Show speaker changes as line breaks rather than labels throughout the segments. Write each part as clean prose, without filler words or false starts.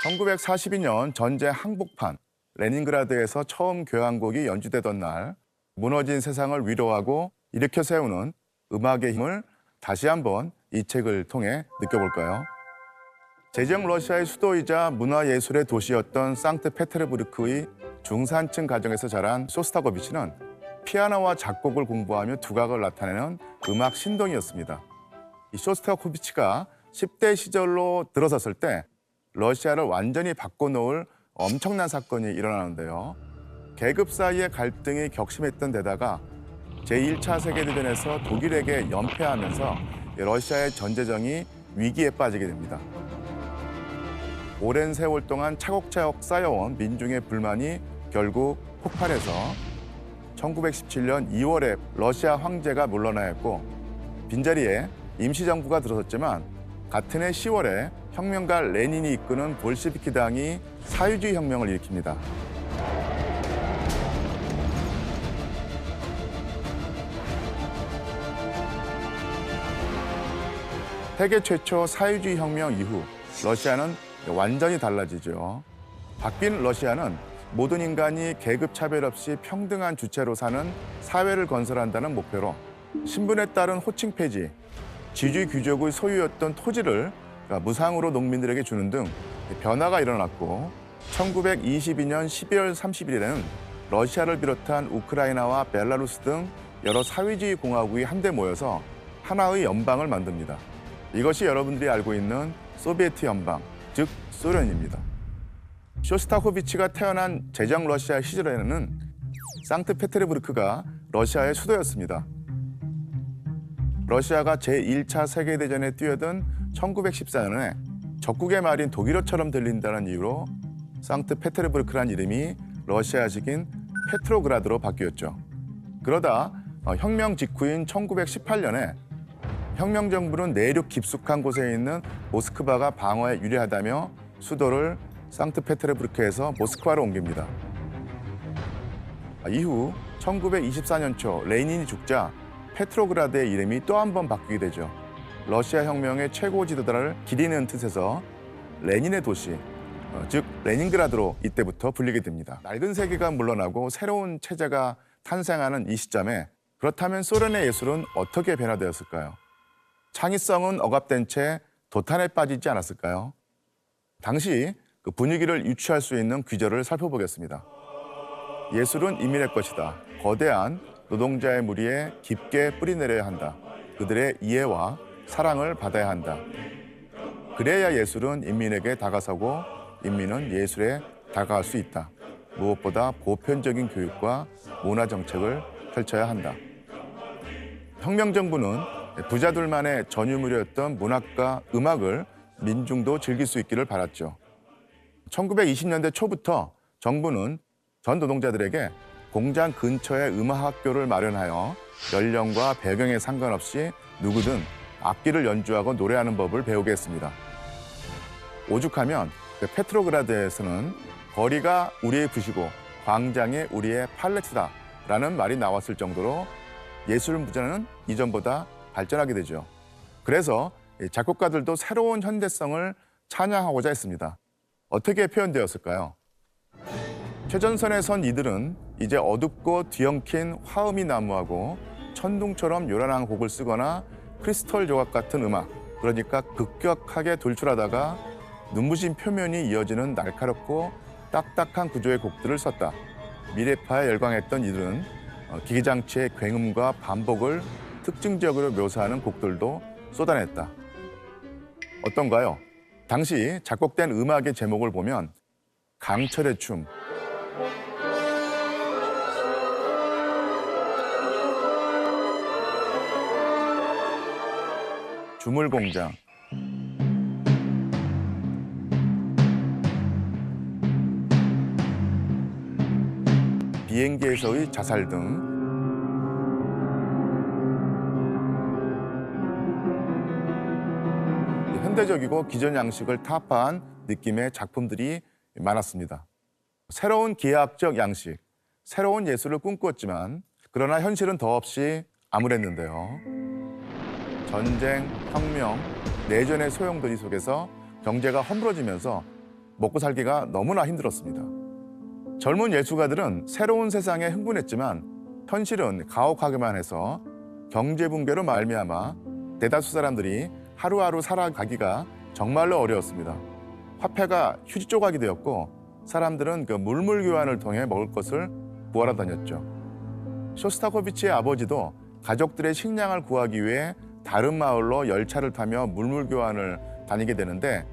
1942년 전쟁 항복판 레닌그라드에서 처음 교향곡이 연주되던 날 무너진 세상을 위로하고 일으켜 세우는 음악의 힘을 다시 한번 이 책을 통해 느껴볼까요? 제정 러시아의 수도이자 문화예술의 도시였던 상트페테르부르크의 중산층 가정에서 자란 쇼스타코비치는 피아노와 작곡을 공부하며 두각을 나타내는 음악 신동이었습니다. 이 쇼스타코비치가 10대 시절로 들어섰을 때 러시아를 완전히 바꿔놓을 엄청난 사건이 일어나는데요. 계급 사이의 갈등이 격심했던 데다가 제1차 세계대전에서 독일에게 연패하면서 러시아의 전제정이 위기에 빠지게 됩니다. 오랜 세월 동안 차곡차곡 쌓여온 민중의 불만이 결국 폭발해서 1917년 2월에 러시아 황제가 물러나야 했고 빈자리에 임시정부가 들어섰지만 같은 해 10월에 혁명가 레닌이 이끄는 볼시비키당이 사회주의 혁명을 일으킵니다. 세계 최초 사회주의 혁명 이후 러시아는 완전히 달라지죠. 바뀐 러시아는 모든 인간이 계급 차별 없이 평등한 주체로 사는 사회를 건설한다는 목표로 신분에 따른 호칭 폐지, 지주의 귀족의 소유였던 토지를 무상으로 농민들에게 주는 등 변화가 일어났고 1922년 12월 30일에는 러시아를 비롯한 우크라이나와 벨라루스 등 여러 사회주의 공화국이 한데 모여서 하나의 연방을 만듭니다. 이것이 여러분들이 알고 있는 소비에트 연방, 즉 소련입니다. 쇼스타코비치가 태어난 제정 러시아 시절에는 상트페테르부르크가 러시아의 수도였습니다. 러시아가 제1차 세계대전에 뛰어든 1914년에 적국의 말인 독일어처럼 들린다는 이유로 상트페테르부르크란 이름이 러시아식인 페트로그라드로 바뀌었죠. 그러다 혁명 직후인 1918년에 혁명 정부는 내륙 깊숙한 곳에 있는 모스크바가 방어에 유리하다며 수도를 상트페테르부르크에서 모스크바로 옮깁니다. 이후 1924년 초 레닌이 죽자 페트로그라드의 이름이 또 한 번 바뀌게 되죠. 러시아 혁명의 최고 지도자를 기리는 뜻에서 레닌의 도시, 즉 레닌그라드로 이때부터 불리게 됩니다. 낡은 세계가 물러나고 새로운 체제가 탄생하는 이 시점에 그렇다면 소련의 예술은 어떻게 변화되었을까요? 창의성은 억압된 채 도탄에 빠지지 않았을까요? 당시 그 분위기를 유추할 수 있는 귀절을 살펴보겠습니다. 예술은 인민의 것이다. 거대한 노동자의 무리에 깊게 뿌리내려야 한다. 그들의 이해와 사랑을 받아야 한다. 그래야 예술은 인민에게 다가서고 인민은 예술에 다가갈 수 있다. 무엇보다 보편적인 교육과 문화 정책을 펼쳐야 한다. 혁명 정부는 부자들만의 전유물이었던 문학과 음악을 민중도 즐길 수 있기를 바랐죠. 1920년대 초부터 정부는 전 노동자들에게 공장 근처에 음악학교를 마련하여 연령과 배경에 상관없이 누구든 악기를 연주하고 노래하는 법을 배우게 했습니다. 오죽하면 페트로그라드에서는 거리가 우리의 붓이고 광장이 우리의 팔레트다라는 말이 나왔을 정도로 예술 문화는 이전보다 발전하게 되죠. 그래서 작곡가들도 새로운 현대성을 찬양하고자 했습니다. 어떻게 표현되었을까요? 최전선에 선 이들은 이제 어둡고 뒤엉킨 화음이 난무하고 천둥처럼 요란한 곡을 쓰거나 크리스털 조각 같은 음악, 그러니까 급격하게 돌출하다가 눈부신 표면이 이어지는 날카롭고 딱딱한 구조의 곡들을 썼다. 미래파에 열광했던 이들은 기계장치의 굉음과 반복을 특징적으로 묘사하는 곡들도 쏟아냈다. 어떤가요? 당시 작곡된 음악의 제목을 보면 강철의 춤, 주물공장, 비행기에서의 자살 등 현대적이고 기존 양식을 타파한 느낌의 작품들이 많았습니다. 새로운 기하학적 양식, 새로운 예술을 꿈꾸었지만 그러나 현실은 더없이 암울했는데요. 전쟁, 혁명, 내전의 소용돌이 속에서 경제가 허물어지면서 먹고 살기가 너무나 힘들었습니다. 젊은 예술가들은 새로운 세상에 흥분했지만 현실은 가혹하기만 해서 경제 붕괴로 말미암아 대다수 사람들이 하루하루 살아가기가 정말로 어려웠습니다. 화폐가 휴지 조각이 되었고 사람들은 그 물물 교환을 통해 먹을 것을 구하러 다녔죠. 쇼스타코비치의 아버지도 가족들의 식량을 구하기 위해 다른 마을로 열차를 타며 물물 교환을 다니게 되는데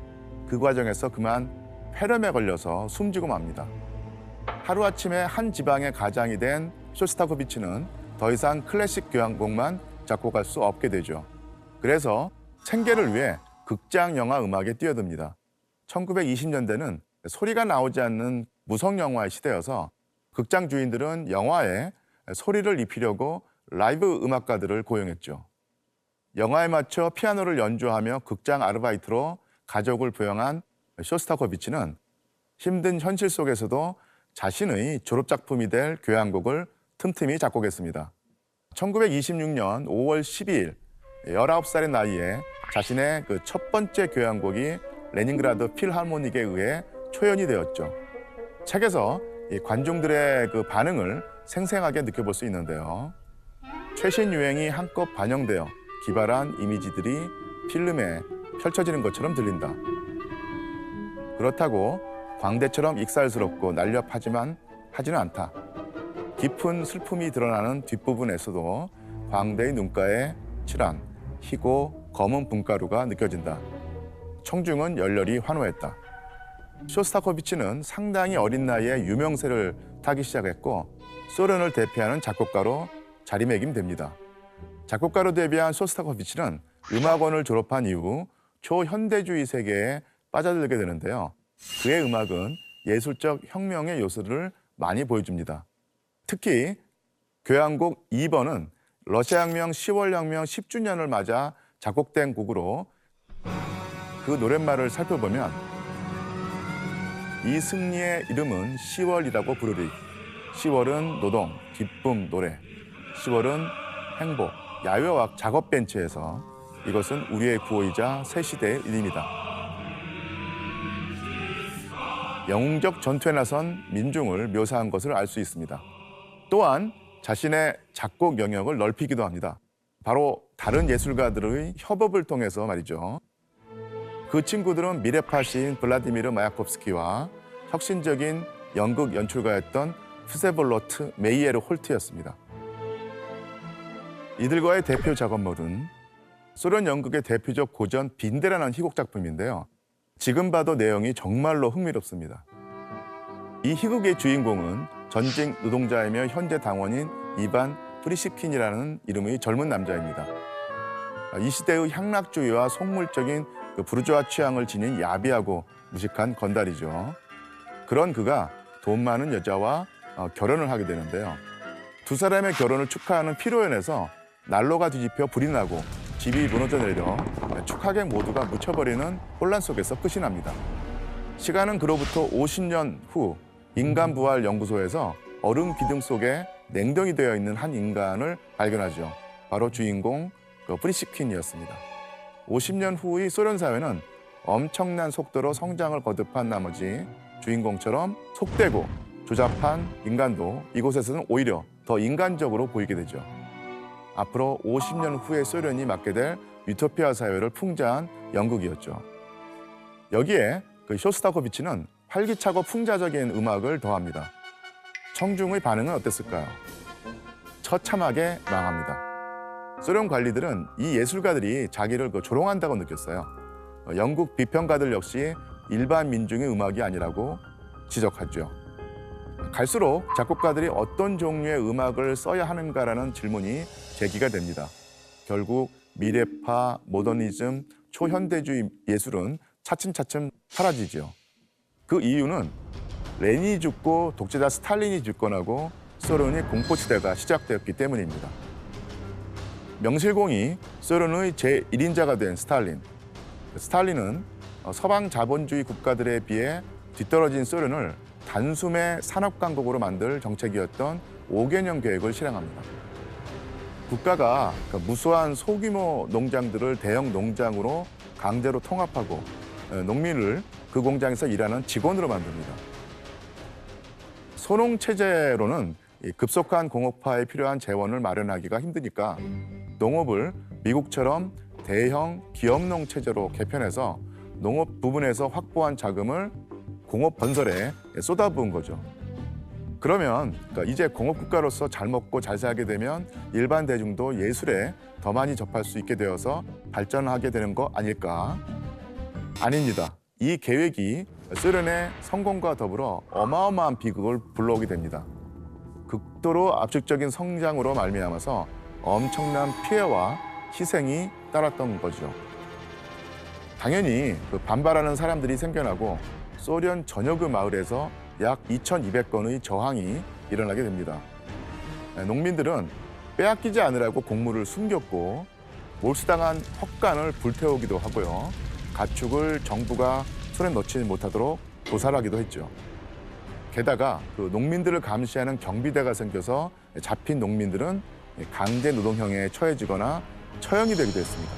그 과정에서 그만 폐렴에 걸려서 숨지고 맙니다. 하루아침에 한 지방의 가장이 된 쇼스타코비치는 더 이상 클래식 교향곡만 작곡할 수 없게 되죠. 그래서 생계를 위해 극장 영화 음악에 뛰어듭니다. 1920년대는 소리가 나오지 않는 무성 영화의 시대여서 극장 주인들은 영화에 소리를 입히려고 라이브 음악가들을 고용했죠. 영화에 맞춰 피아노를 연주하며 극장 아르바이트로 가족을 부양한 쇼스타코비치는 힘든 현실 속에서도 자신의 졸업작품이 될 교향곡을 틈틈이 작곡했습니다. 1926년 5월 12일 19살의 나이에 자신의 그 첫 번째 교향곡이 레닌그라드 필하모닉에 의해 초연이 되었죠. 책에서 이 관중들의 그 반응을 생생하게 느껴볼 수 있는데요. 최신 유행이 한껏 반영되어 기발한 이미지들이 필름에 펼쳐지는 것처럼 들린다. 그렇다고 광대처럼 익살스럽고 날렵하지는 않다. 깊은 슬픔이 드러나는 뒷부분에서도 광대의 눈가에 칠한 희고 검은 분가루가 느껴진다. 청중은 열렬히 환호했다. 쇼스타코비치는 상당히 어린 나이에 유명세를 타기 시작했고 소련을 대표하는 작곡가로 자리매김됩니다. 작곡가로 데뷔한 쇼스타코비치는 음악원을 졸업한 이후 초현대주의 세계에 빠져들게 되는데요. 그의 음악은 예술적 혁명의 요소를 많이 보여줍니다. 특히 교향곡 2번은 러시아 혁명 10월 혁명 10주년을 맞아 작곡된 곡으로 그 노랫말을 살펴보면 이 승리의 이름은 10월이라고 부르리. 10월은 노동, 기쁨, 노래. 10월은 행복, 야외와 작업 벤치에서 이것은 우리의 구호이자 새 시대의 이름이다. 영웅적 전투에 나선 민중을 묘사한 것을 알 수 있습니다. 또한 자신의 작곡 영역을 넓히기도 합니다. 바로 다른 예술가들의 협업을 통해서 말이죠. 그 친구들은 미래파 시인 블라디미르 마야콥스키와 혁신적인 연극 연출가였던 프세볼로트 메이에르 홀트였습니다. 이들과의 대표 작업물은 소련 연극의 대표적 고전 빈대라는 희곡 작품인데요. 지금 봐도 내용이 정말로 흥미롭습니다. 이 희곡의 주인공은 전직 노동자이며 현재 당원인 이반 프리시킨이라는 이름의 젊은 남자입니다. 이 시대의 향락주의와 속물적인 그 부르주아 취향을 지닌 야비하고 무식한 건달이죠. 그런 그가 돈 많은 여자와 결혼을 하게 되는데요. 두 사람의 결혼을 축하하는 피로연에서 난로가 뒤집혀 불이 나고 집이 무너져 내려 축하객 모두가 묻혀버리는 혼란 속에서 끝이 납니다. 시간은 그로부터 50년 후 인간부활연구소에서 얼음 기둥 속에 냉동이 되어 있는 한 인간을 발견하죠. 바로 주인공 프리시킨이었습니다. 50년 후의 소련 사회는 엄청난 속도로 성장을 거듭한 나머지 주인공처럼 속되고 조잡한 인간도 이곳에서는 오히려 더 인간적으로 보이게 되죠. 앞으로 50년 후의 소련이 맞게 될 유토피아 사회를 풍자한 연극이었죠. 여기에 쇼스타코비치는 활기차고 풍자적인 음악을 더합니다. 청중의 반응은 어땠을까요? 처참하게 망합니다. 소련 관리들은 이 예술가들이 자기를 조롱한다고 느꼈어요. 영국 비평가들 역시 일반 민중의 음악이 아니라고 지적하죠. 갈수록 작곡가들이 어떤 종류의 음악을 써야 하는가라는 질문이 제기가 됩니다. 결국 미래파, 모더니즘, 초현대주의 예술은 차츰차츰 사라지죠. 그 이유는 레닌이 죽고 독재자 스탈린이 집권하고 소련의 공포시대가 시작되었기 때문입니다. 명실공히 소련의 제1인자가 된 스탈린. 스탈린은 서방 자본주의 국가들에 비해 뒤떨어진 소련을 단숨에 산업강국으로 만들 정책이었던 5개년 계획을 실행합니다. 국가가 무수한 소규모 농장들을 대형 농장으로 강제로 통합하고 농민을 그 공장에서 일하는 직원으로 만듭니다. 소농 체제로는 이 급속한 공업화에 필요한 재원을 마련하기가 힘드니까 농업을 미국처럼 대형 기업농 체제로 개편해서 농업 부분에서 확보한 자금을 공업 건설에 쏟아부은 거죠. 그러면 이제 공업국가로서 잘 먹고 잘 살게 되면 일반 대중도 예술에 더 많이 접할 수 있게 되어서 발전하게 되는 거 아닐까? 아닙니다. 이 계획이 소련의 성공과 더불어 어마어마한 비극을 불러오게 됩니다. 극도로 압축적인 성장으로 말미암아서 엄청난 피해와 희생이 따랐던 거죠. 당연히 반발하는 사람들이 생겨나고 소련 전역의 마을에서 약 2,200건의 저항이 일어나게 됩니다. 농민들은 빼앗기지 않으라고 곡물을 숨겼고 몰수당한 헛간을 불태우기도 하고요. 가축을 정부가 손에 넣지 못하도록 도살하기도 했죠. 게다가 농민들을 감시하는 경비대가 생겨서 잡힌 농민들은 강제 노동형에 처해지거나 처형이 되기도 했습니다.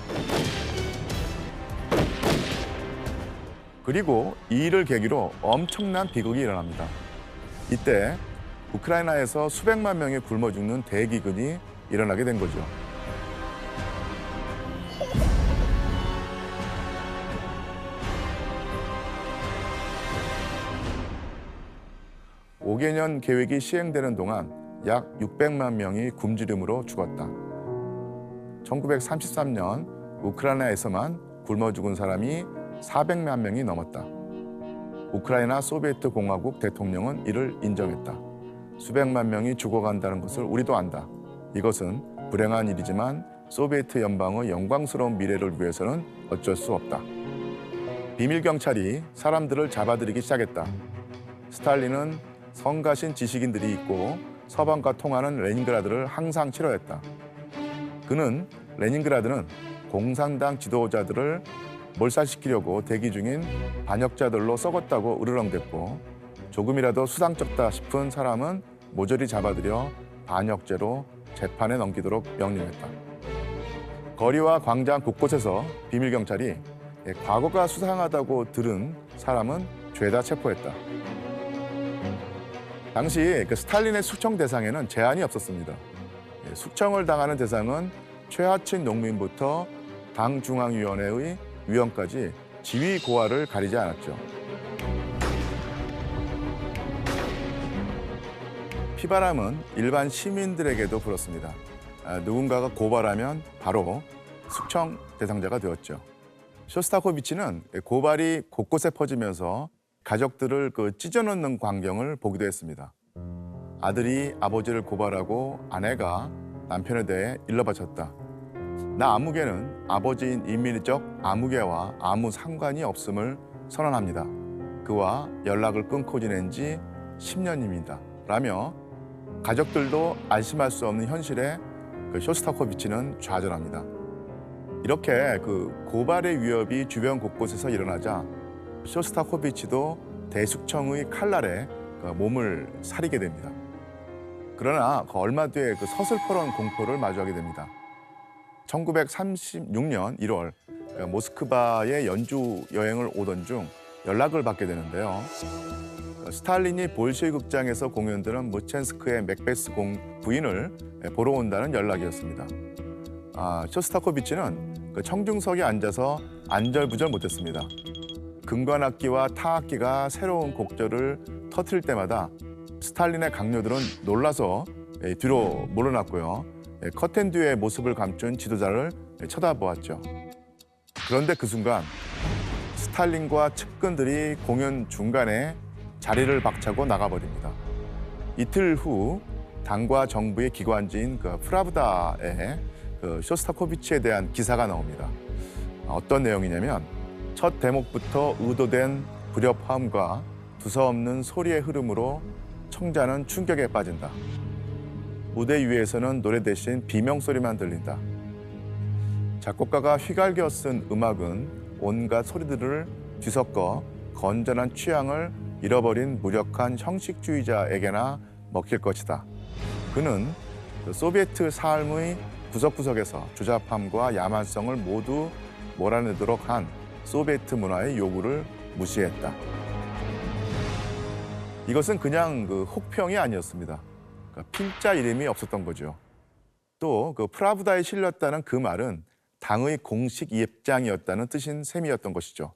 그리고 이 일을 계기로 엄청난 비극이 일어납니다. 이때 우크라이나에서 수백만 명이 굶어 죽는 대기근이 일어나게 된 거죠. (5개년) 계획이 시행되는 동안 약 600만 명이 굶주림으로 죽었다. 1933년 우크라이나에서만 굶어 죽은 사람이 400만 명이 넘었다. 우크라이나 소비에트 공화국 대통령은 이를 인정했다. 수백만 명이 죽어간다는 것을 우리도 안다. 이것은 불행한 일이지만 소비에트 연방의 영광스러운 미래를 위해서는 어쩔 수 없다. 비밀 경찰이 사람들을 잡아들이기 시작했다. 스탈린은 성가신 지식인들이 있고 서방과 통하는 레닌그라드를 항상 싫어했다. 그는 레닌그라드는 공산당 지도자들을 몰살시키려고 대기 중인 반역자들로 썩었다고 으르렁댔고 조금이라도 수상쩍다 싶은 사람은 모조리 잡아들여 반역죄로 재판에 넘기도록 명령했다. 거리와 광장 곳곳에서 비밀 경찰이 과거가 수상하다고 들은 사람은 죄다 체포했다. 당시 스탈린의 숙청 대상에는 제한이 없었습니다. 숙청을 당하는 대상은 최하층 농민부터 당 중앙위원회의 위원까지 지위 고하를 가리지 않았죠. 피바람은 일반 시민들에게도 불었습니다. 누군가가 고발하면 바로 숙청 대상자가 되었죠. 쇼스타코비치는 고발이 곳곳에 퍼지면서 가족들을 찢어놓는 광경을 보기도 했습니다. 아들이 아버지를 고발하고 아내가 남편에 대해 일러바쳤다. 나 아무개는 아버지인 인민이적 아무개와 아무 상관이 없음을 선언합니다. 그와 연락을 끊고 지낸 지 10년입니다. 라며 가족들도 안심할 수 없는 현실에 쇼스타코비치는 좌절합니다. 이렇게 고발의 위협이 주변 곳곳에서 일어나자 쇼스타코비치도 대숙청의 칼날에 몸을 사리게 됩니다. 그러나 얼마 뒤에 서슬퍼런 공포를 마주하게 됩니다. 1936년 1월 모스크바에 연주 여행을 오던 중 연락을 받게 되는데요. 스탈린이 볼쉐이 극장에서 공연되는 무첸스크의 맥베스 부인을 보러 온다는 연락이었습니다. 쇼스타코비치는 청중석에 앉아서 안절부절 못했습니다. 금관악기와 타악기가 새로운 곡절을 터뜨릴 때마다 스탈린의 강요들은 놀라서 뒤로 물러났고요. 커튼 뒤의 모습을 감춘 지도자를 쳐다보았죠. 그런데 그 순간 스탈린과 측근들이 공연 중간에 자리를 박차고 나가버립니다. 이틀 후 당과 정부의 기관지인 프라브다에 쇼스타코비치에 대한 기사가 나옵니다. 어떤 내용이냐면 첫 대목부터 의도된 불협화음과 두서없는 소리의 흐름으로 청자는 충격에 빠진다. 무대 위에서는 노래 대신 비명소리만 들린다. 작곡가가 휘갈겨 쓴 음악은 온갖 소리들을 뒤섞어 건전한 취향을 잃어버린 무력한 형식주의자에게나 먹힐 것이다. 그는 소비에트 삶의 구석구석에서 조잡함과 야만성을 모두 몰아내도록 한 소비에트 문화의 요구를 무시했다. 이것은 그냥 혹평이 아니었습니다. 그러니까 필자 이름이 없었던 거죠. 또 프라브다에 실렸다는 그 말은 당의 공식 입장이었다는 뜻인 셈이었던 것이죠.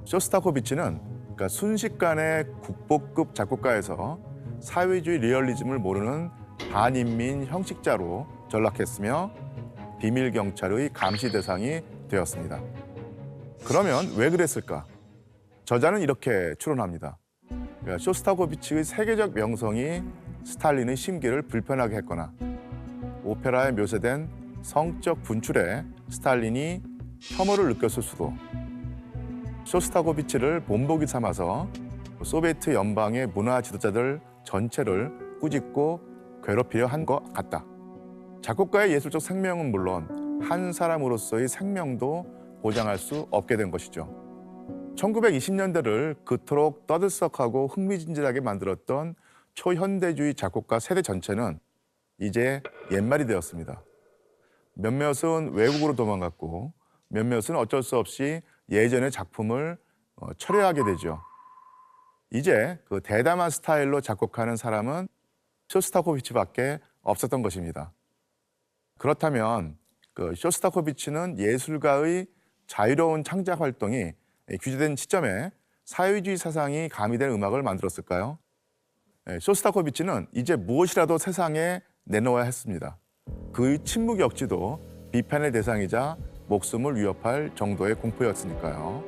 쇼스타코비치는 그러니까 순식간에 국보급 작곡가에서 사회주의 리얼리즘을 모르는 반인민 형식자로 전락했으며 비밀 경찰의 감시 대상이 되었습니다. 그러면 왜 그랬을까? 저자는 이렇게 추론합니다. 그러니까 쇼스타코비치의 세계적 명성이 스탈린의 심기를 불편하게 했거나 오페라에 묘사된 성적 분출에 스탈린이 혐오를 느꼈을 수도, 쇼스타코비치를 본보기 삼아서 소비에트 연방의 문화 지도자들 전체를 꾸짖고 괴롭히려 한 것 같다. 작곡가의 예술적 생명은 물론 한 사람으로서의 생명도 보장할 수 없게 된 것이죠. 1920년대를 그토록 떠들썩하고 흥미진진하게 만들었던 초현대주의 작곡가 세대 전체는 이제 옛말이 되었습니다. 몇몇은 외국으로 도망갔고 몇몇은 어쩔 수 없이 예전의 작품을 철회하게 되죠. 이제 대담한 스타일로 작곡하는 사람은 쇼스타코비치밖에 없었던 것입니다. 그렇다면 쇼스타코비치는 예술가의 자유로운 창작 활동이 규제된 시점에 사회주의 사상이 가미된 음악을 만들었을까요? 쇼스타코비치는 이제 무엇이라도 세상에 내놓아야 했습니다. 그의 침묵 역시도 비판의 대상이자 목숨을 위협할 정도의 공포였으니까요.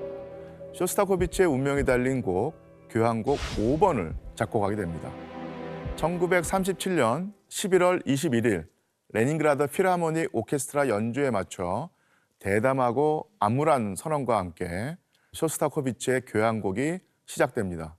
쇼스타코비치의 운명이 달린 곡 교향곡 5번을 작곡하게 됩니다. 1937년 11월 21일 레닌그라드 필하모닉 오케스트라 연주에 맞춰 대담하고 암울한 선언과 함께 쇼스타코비치의 교향곡이 시작됩니다.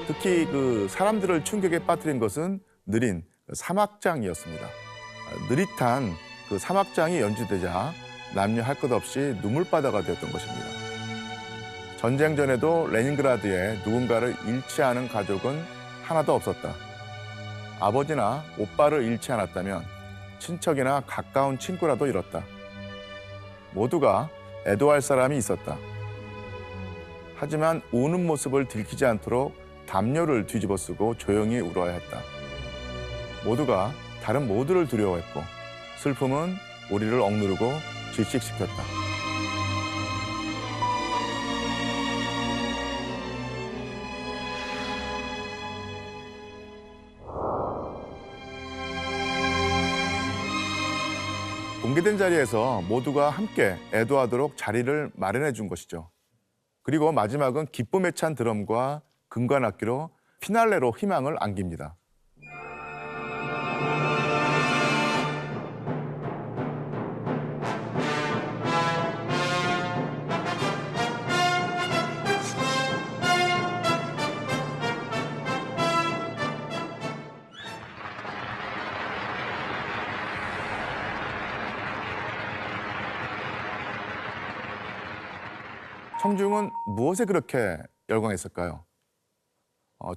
특히 사람들을 충격에 빠뜨린 것은 느린 사막장이었습니다. 느릿한 사막장이 연주되자 남녀 할 것 없이 눈물바다가 되었던 것입니다. 전쟁 전에도 레닌그라드에 누군가를 잃지 않은 가족은 하나도 없었다. 아버지나 오빠를 잃지 않았다면 친척이나 가까운 친구라도 잃었다. 모두가 애도할 사람이 있었다. 하지만 우는 모습을 들키지 않도록 담요를 뒤집어 쓰고 조용히 울어야 했다. 모두가 다른 모두를 두려워했고 슬픔은 우리를 억누르고 질식시켰다. 공개된 자리에서 모두가 함께 애도하도록 자리를 마련해 준 것이죠. 그리고 마지막은 기쁨에 찬 드럼과 금관악기로 피날레로 희망을 안깁니다. 청중은 무엇에 그렇게 열광했을까요?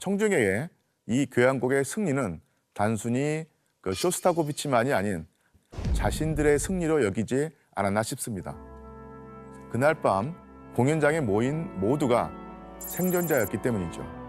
청중에게 이 교향곡의 승리는 단순히 쇼스타코비치만이 아닌 자신들의 승리로 여기지 않았나 싶습니다. 그날 밤 공연장에 모인 모두가 생존자였기 때문이죠.